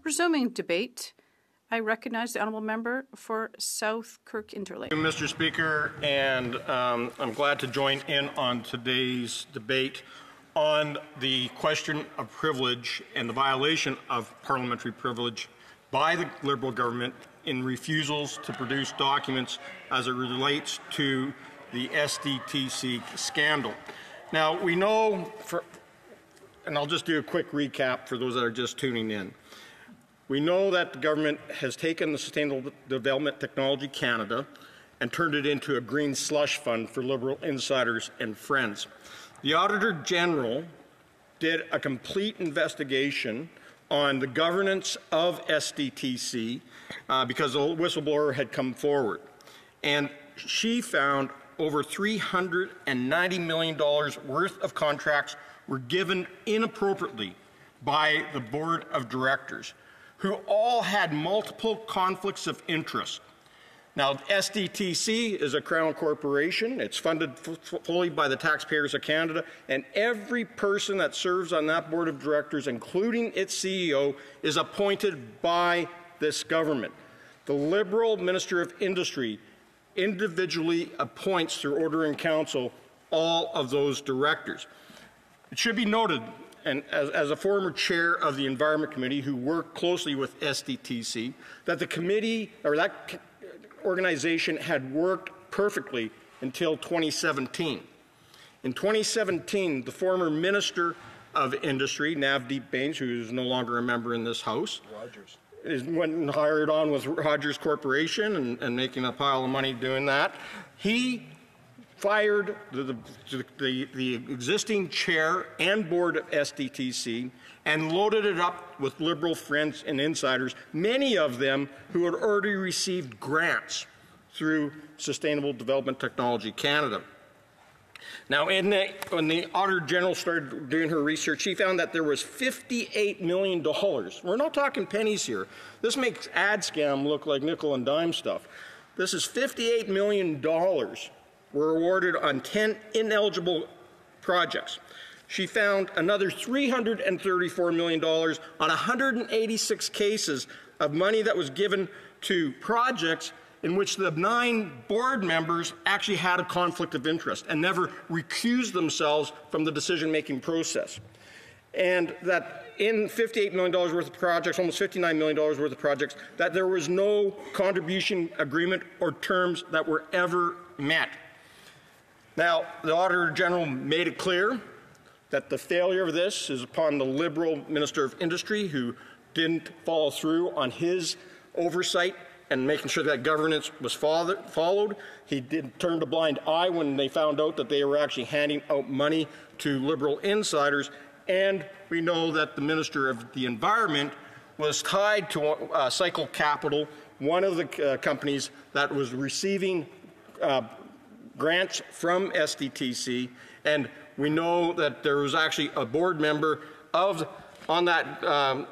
Resuming debate, I recognize the honourable member for South Kirk-Interlake. Thank you, Mr. Speaker, and I'm glad to join in on today's debate on the question of privilege and the violation of parliamentary privilege by the Liberal government in refusals to produce documents as it relates to the SDTC scandal. Now, we know, and I'll just do a quick recap for those that are just tuning in. We know that the government has taken the Sustainable Development Technology Canada and turned it into a green slush fund for Liberal insiders and friends. The Auditor General did a complete investigation on the governance of SDTC because a whistleblower had come forward. And she found over $390 million worth of contracts were given inappropriately by the Board of Directors, who all had multiple conflicts of interest. Now, SDTC is a Crown corporation. It's funded fully by the taxpayers of Canada, and every person that serves on that Board of Directors, including its CEO, is appointed by this government. The Liberal Minister of Industry individually appoints through order in council all of those directors. It should be noted, and as a former chair of the Environment Committee who worked closely with SDTC, that the committee, or that organization, had worked perfectly until 2017. In 2017, the former Minister of Industry, Navdeep Bains, who is no longer a member in this House, went and hired on with Rogers Corporation and making a pile of money doing that. He fired the existing chair and board of SDTC and loaded it up with Liberal friends and insiders, many of them who had already received grants through Sustainable Development Technology Canada. Now, when the Auditor General started doing her research, she found that there was $58 million. We're not talking pennies here. This makes AdScam look like nickel and dime stuff. This is $58 million were awarded on 10 ineligible projects. She found another $334 million on 186 cases of money that was given to projects in which the 9 board members actually had a conflict of interest and never recused themselves from the decision-making process. And that in $58 million worth of projects, almost $59 million worth of projects, that there was no contribution agreement or terms that were ever met. Now, the Auditor General made it clear that the failure of this is upon the Liberal Minister of Industry, who didn't follow through on his oversight and making sure that governance was followed. He turned a blind eye when they found out that they were actually handing out money to Liberal insiders. And we know that the Minister of the Environment was tied to Cycle Capital, one of the companies that was receiving grants from SDTC, and we know that there was actually a board member on that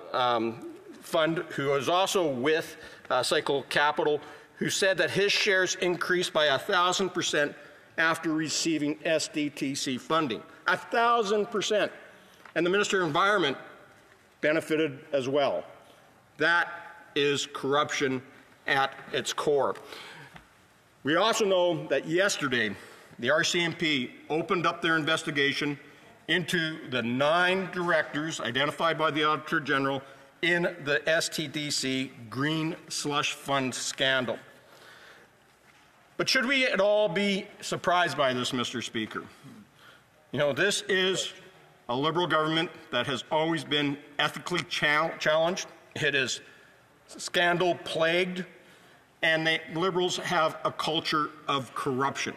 fund who was also with Cycle Capital, who said that his shares increased by 1,000% after receiving SDTC funding. 1,000%. And the Minister of Environment benefited as well. That is corruption at its core. We also know that yesterday, the RCMP opened up their investigation into the 9 directors identified by the Auditor General in the SDTC Green Slush Fund scandal. But should we at all be surprised by this, Mr. Speaker? You know, this is a Liberal government that has always been ethically challenged. It is scandal-plagued. And the Liberals have a culture of corruption.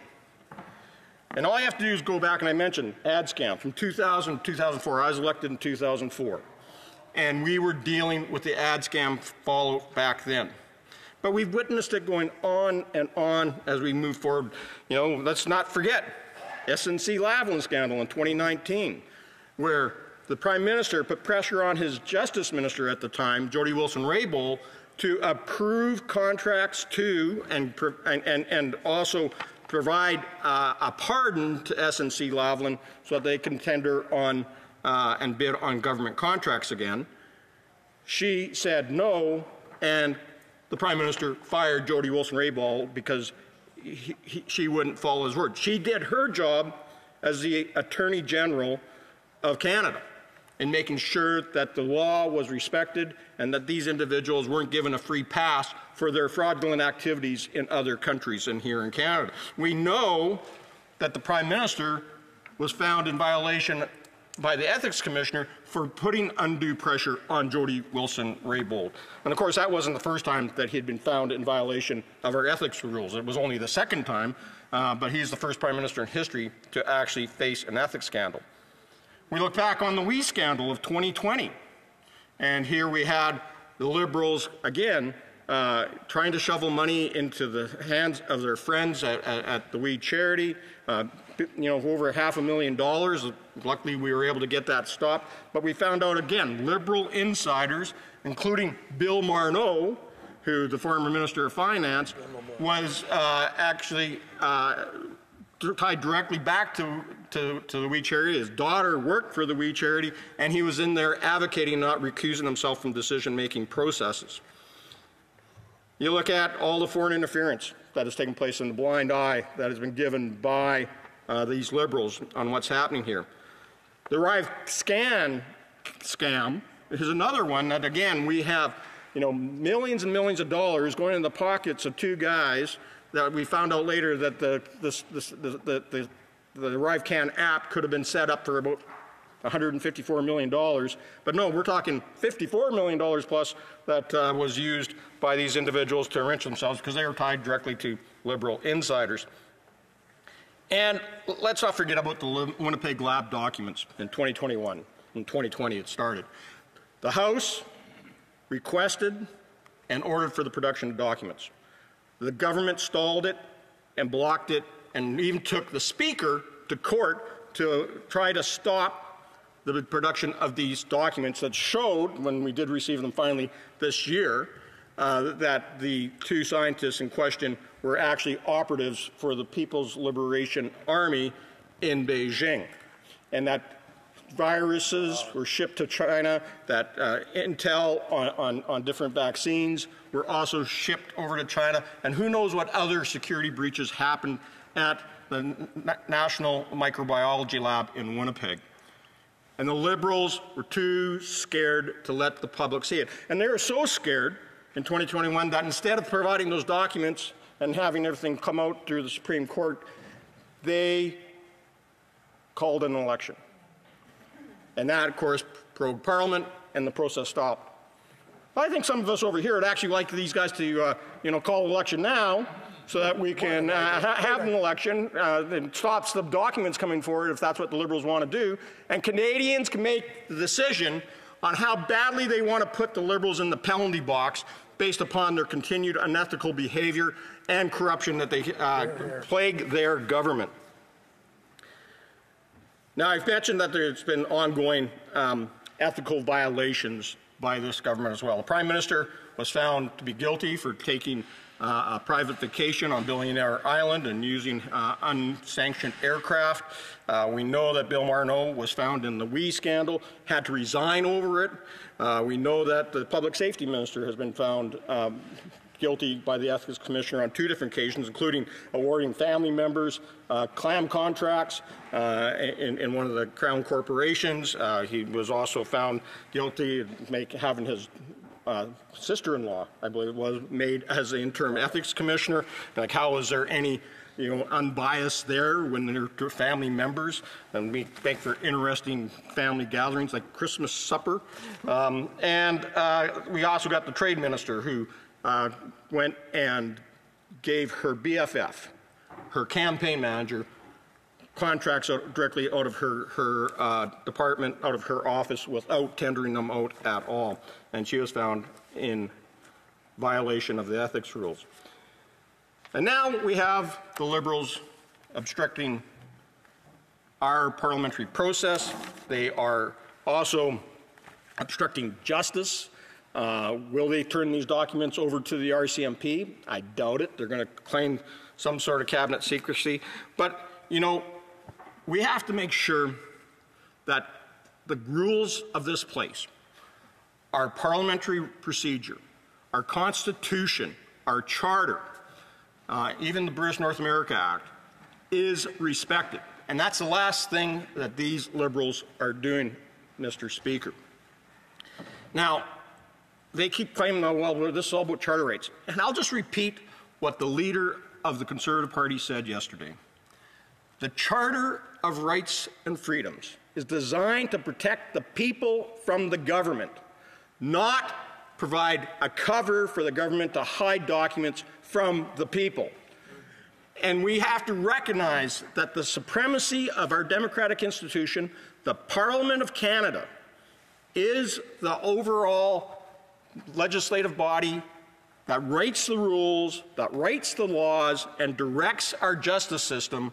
And all I have to do is go back, and I mentioned AdScam from 2000 to 2004. I was elected in 2004. And we were dealing with the AdScam fallout back then. But we've witnessed it going on and on as we move forward. You know, let's not forget SNC-Lavalin scandal in 2019, where the Prime Minister put pressure on his Justice Minister at the time, Jody Wilson-Raybould, to approve contracts to and also provide a pardon to SNC-Lavalin so that they can tender on and bid on government contracts again. she said no, and the Prime Minister fired Jody Wilson-Raybould because she wouldn't follow his word. She did her job as the Attorney General of Canada in making sure that the law was respected and that these individuals weren't given a free pass for their fraudulent activities in other countries and here in Canada. We know that the Prime Minister was found in violation by the Ethics Commissioner for putting undue pressure on Jody Wilson-Raybould. And of course, that wasn't the first time that he had been found in violation of our ethics rules. It was only the second time, but he's the first Prime Minister in history to actually face an ethics scandal. We look back on the WE scandal of 2020, and here we had the Liberals, again, trying to shovel money into the hands of their friends at the WE charity, over $500,000. Luckily, we were able to get that stopped. But we found out, again, Liberal insiders, including Bill Marneau, who, the former Minister of Finance, was actually tied directly back to the WE charity. His daughter worked for the WE charity, and he was in there advocating, not recusing himself from decision-making processes. You look at all the foreign interference that has taken place in the blind eye that has been given by these Liberals on what's happening here. The ArriveScan scam is another one that, again, we have millions and millions of dollars going in the pockets of two guys that we found out later that the ArriveScan app could have been set up for about $154 million. But no, we're talking $54 million plus that was used by these individuals to enrich themselves because they were tied directly to Liberal insiders. And let's not forget about the Winnipeg Lab documents in 2021. In 2020 it started. The House requested and ordered for the production of documents. The government stalled it and blocked it and even took the Speaker to court to try to stop the production of these documents that showed, when we did receive them finally this year, that the two scientists in question were actually operatives for the People's Liberation Army in Beijing, and that viruses were shipped to China, that intel on different vaccines were also shipped over to China, and who knows what other security breaches happened at the National Microbiology Lab in Winnipeg. And the Liberals were too scared to let the public see it. And they were so scared in 2021 that instead of providing those documents and having everything come out through the Supreme Court, they called an election. And that, of course, prorogued Parliament, and the process stopped. I think some of us over here would actually like these guys to, call an election now, so that we can have an election that stops the documents coming forward if that's what the Liberals want to do. And Canadians can make the decision on how badly they want to put the Liberals in the penalty box based upon their continued unethical behavior and corruption that they plague their government. Now, I've mentioned that there's been ongoing ethical violations by this government as well. The Prime Minister was found to be guilty for taking a private vacation on Billionaire Island and using unsanctioned aircraft. We know that Bill Marneau was found in the WE scandal, had to resign over it. We know that the Public Safety Minister has been found guilty by the Ethics Commissioner on 2 different occasions, including awarding family members clam contracts in one of the Crown corporations. He was also found guilty of having his sister-in-law, I believe it was, made as the interim ethics commissioner. Like, how is there any unbiased there when they're family members? And we make for interesting family gatherings like Christmas supper. And we also got the trade minister who went and gave her BFF, her campaign manager, contracts directly out of her department, out of her office, without tendering them out at all. And she was found in violation of the ethics rules. And now we have the Liberals obstructing our parliamentary process. They are also obstructing justice. Will they turn these documents over to the RCMP? I doubt it. They're going to claim some sort of cabinet secrecy. But, we have to make sure that the rules of this place our parliamentary procedure, our Constitution, our Charter, even the British North America Act, is respected. And that's the last thing that these Liberals are doing, Mr. Speaker. Now, they keep claiming, oh, well, this is all about charter rights. And I'll just repeat what the leader of the Conservative Party said yesterday. The Charter of Rights and Freedoms is designed to protect the people from the government, not provide a cover for the government to hide documents from the people. And we have to recognize that the supremacy of our democratic institution, the Parliament of Canada, is the overall legislative body that writes the rules, that writes the laws, and directs our justice system,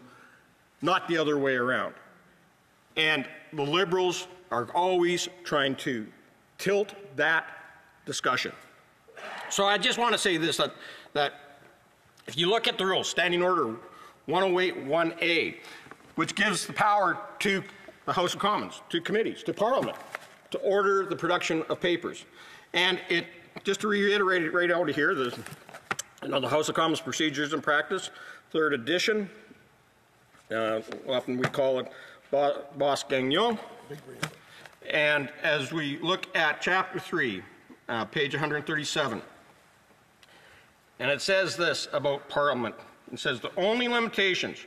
not the other way around. And the Liberals are always trying to tilt that discussion. So I just want to say this, that if you look at the rules, Standing Order 108(1)(a), which gives the power to the House of Commons, to committees, to Parliament, to order the production of papers. And it, just to reiterate it right out of here, the House of Commons Procedures and Practice, 3rd edition, often we call it Bos Gagnon. And as we look at Chapter 3, page 137, and it says this about Parliament. It says the only limitations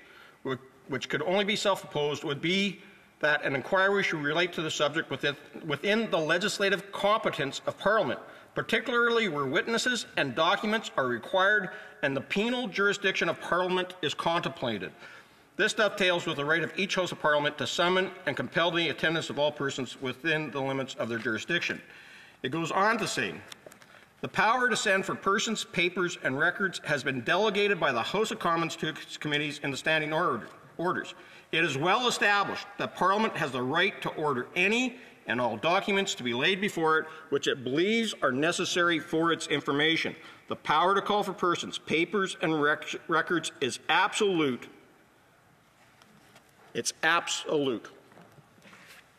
which could only be self-imposed would be that an inquiry should relate to the subject within the legislative competence of Parliament, particularly where witnesses and documents are required and the penal jurisdiction of Parliament is contemplated. This dovetails with the right of each House of Parliament to summon and compel the attendance of all persons within the limits of their jurisdiction. It goes on to say, the power to send for persons, papers, and records has been delegated by the House of Commons to its committees in the standing orders. It is well established that Parliament has the right to order any and all documents to be laid before it which it believes are necessary for its information. The power to call for persons, papers, and records is absolute. It's absolute.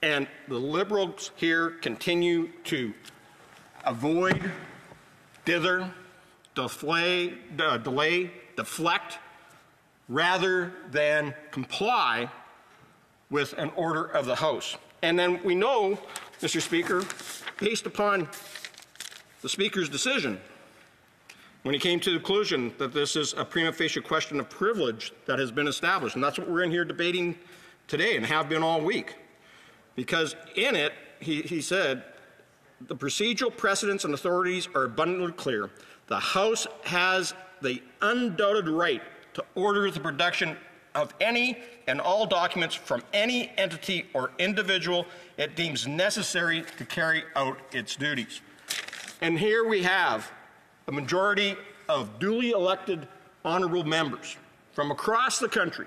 And the Liberals here continue to avoid, dither, delay, deflect, rather than comply with an order of the House. And then we know, Mr. Speaker, based upon the Speaker's decision, when he came to the conclusion that this is a prima facie question of privilege that has been established, and that's what we're in here debating today and have been all week. Because in it, he said, the procedural precedents and authorities are abundantly clear. The House has the undoubted right to order the production of any and all documents from any entity or individual it deems necessary to carry out its duties. And here we have a majority of duly elected honorable members from across the country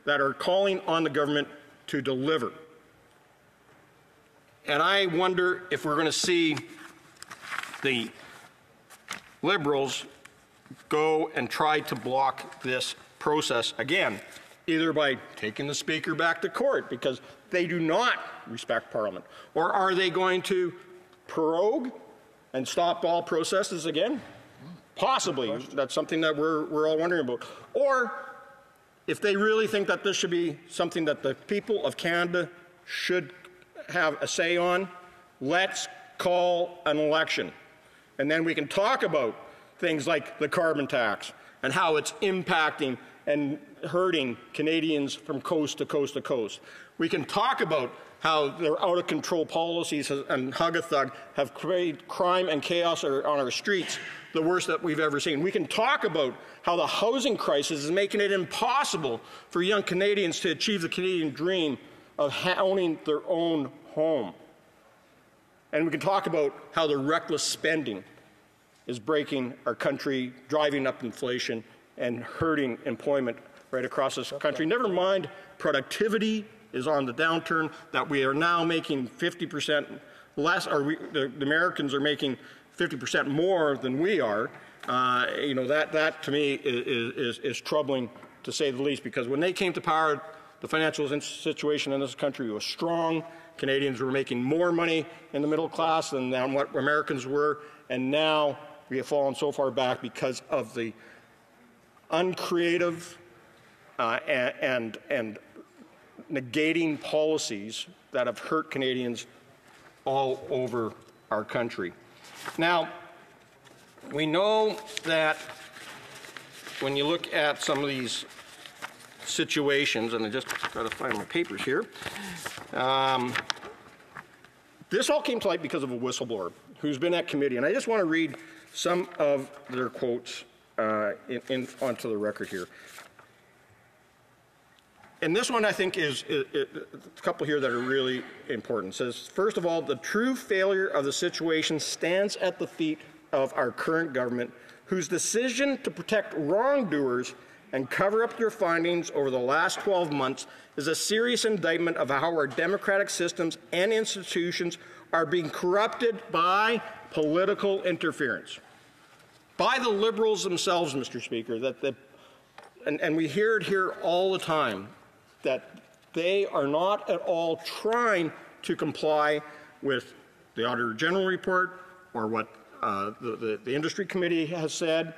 that are calling on the government to deliver. And I wonder if we're going to see the Liberals go and try to block this process again, either by taking the Speaker back to court because they do not respect Parliament, or are they going to prorogue and stop all processes again? Possibly. That's something that we're all wondering about. Or if they really think that this should be something that the people of Canada should have a say on, let's call an election. And then we can talk about things like the carbon tax and how it's impacting and hurting Canadians from coast to coast to coast. We can talk about how their out-of-control policies and hug-a-thug have created crime and chaos on our streets, the worst that we've ever seen. We can talk about how the housing crisis is making it impossible for young Canadians to achieve the Canadian dream of owning their own home. And we can talk about how the reckless spending is breaking our country, driving up inflation, and hurting employment right across this country. Never mind, productivity is on the downturn, that we are now making 50% less, or the Americans are making 50% more than we are. That to me is troubling, to say the least, because when they came to power the financial situation in this country was strong. Canadians were making more money in the middle class than what Americans were, and now we have fallen so far back because of the uncreative and negating policies that have hurt Canadians all over our country. Now, we know that when you look at some of these situations, and I just got to find my papers here, this all came to light because of a whistleblower who's been at committee, and I just want to read some of their quotes onto the record here. And this one, I think, is a couple here that are really important. It says, first of all, the true failure of the situation stands at the feet of our current government, whose decision to protect wrongdoers and cover up their findings over the last 12 months is a serious indictment of how our democratic systems and institutions are being corrupted by political interference. By the Liberals themselves, Mr. Speaker, and we hear it here all the time, that they are not at all trying to comply with the Auditor General report or what the Industry Committee has said.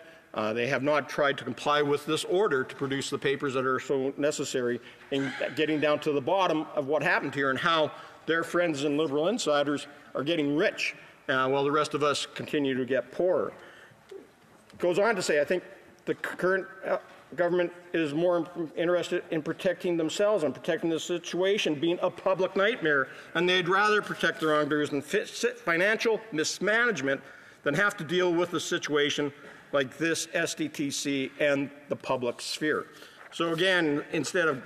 They have not tried to comply with this order to produce the papers that are so necessary in getting down to the bottom of what happened here and how their friends and Liberal insiders are getting rich while the rest of us continue to get poorer. It goes on to say, I think the current government is more interested in protecting themselves and protecting the situation being a public nightmare, and they'd rather protect the wrongdoers and financial mismanagement than have to deal with a situation like this SDTC and the public sphere. So again, instead of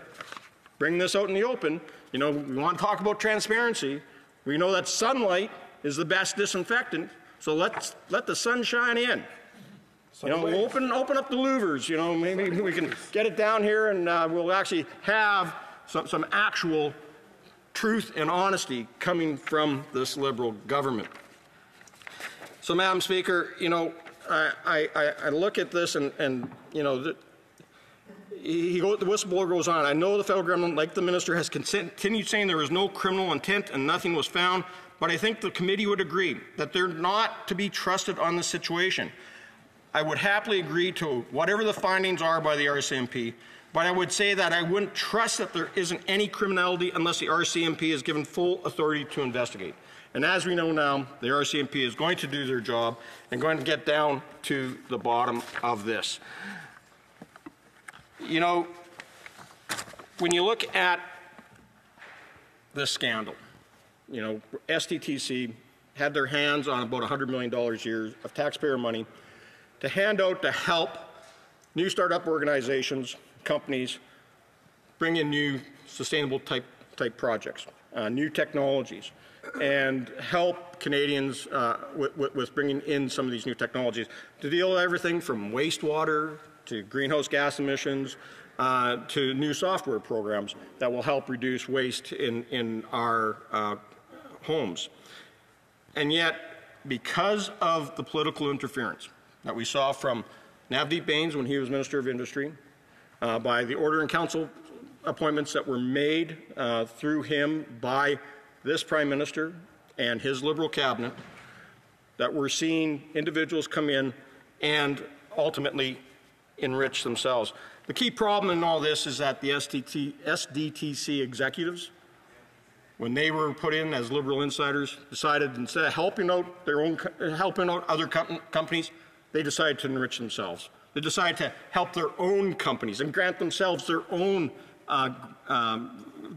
bringing this out in the open, we want to talk about transparency. We know that sunlight is the best disinfectant, so let the sun shine in. Open up the louvers. Maybe we can get it down here, and we'll actually have some actual truth and honesty coming from this Liberal government. So, Madam Speaker, I look at this, and the whistleblower goes on. I know the federal government, like the minister, has continued saying there was no criminal intent and nothing was found, but I think the committee would agree that they're not to be trusted on this situation. I would happily agree to whatever the findings are by the RCMP, but I would say that I wouldn't trust that there isn't any criminality unless the RCMP is given full authority to investigate. And as we know now, the RCMP is going to do their job and going to get down to the bottom of this. When you look at this scandal, SDTC had their hands on about $100 million a year of taxpayer money to hand out to help new startup organizations, companies, bring in new sustainable type projects, new technologies, and help Canadians with bringing in some of these new technologies to deal with everything from wastewater to greenhouse gas emissions to new software programs that will help reduce waste in our homes. And yet, because of the political interference that we saw from Navdeep Bains when he was Minister of Industry, by the Order in Council appointments that were made through him by this Prime Minister and his Liberal cabinet, that we're seeing individuals come in and ultimately enrich themselves. The key problem in all this is that the SDTC executives, when they were put in as Liberal insiders, decided instead of helping out other companies, they decided to enrich themselves. They decided to help their own companies and grant themselves their own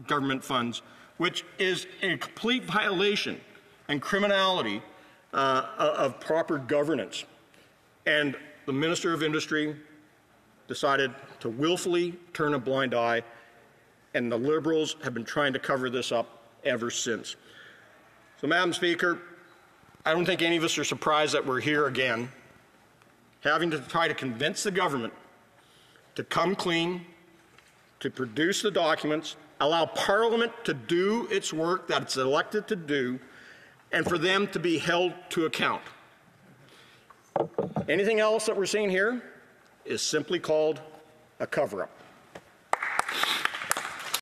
government funds, which is a complete violation and criminality of proper governance. And the Minister of Industry decided to willfully turn a blind eye, and the Liberals have been trying to cover this up ever since. So, Madam Speaker, I don't think any of us are surprised that we're here again, having to try to convince the government to come clean, to produce the documents, allow Parliament to do its work that it's elected to do, and for them to be held to account. Anything else that we're seeing here is simply called a cover-up.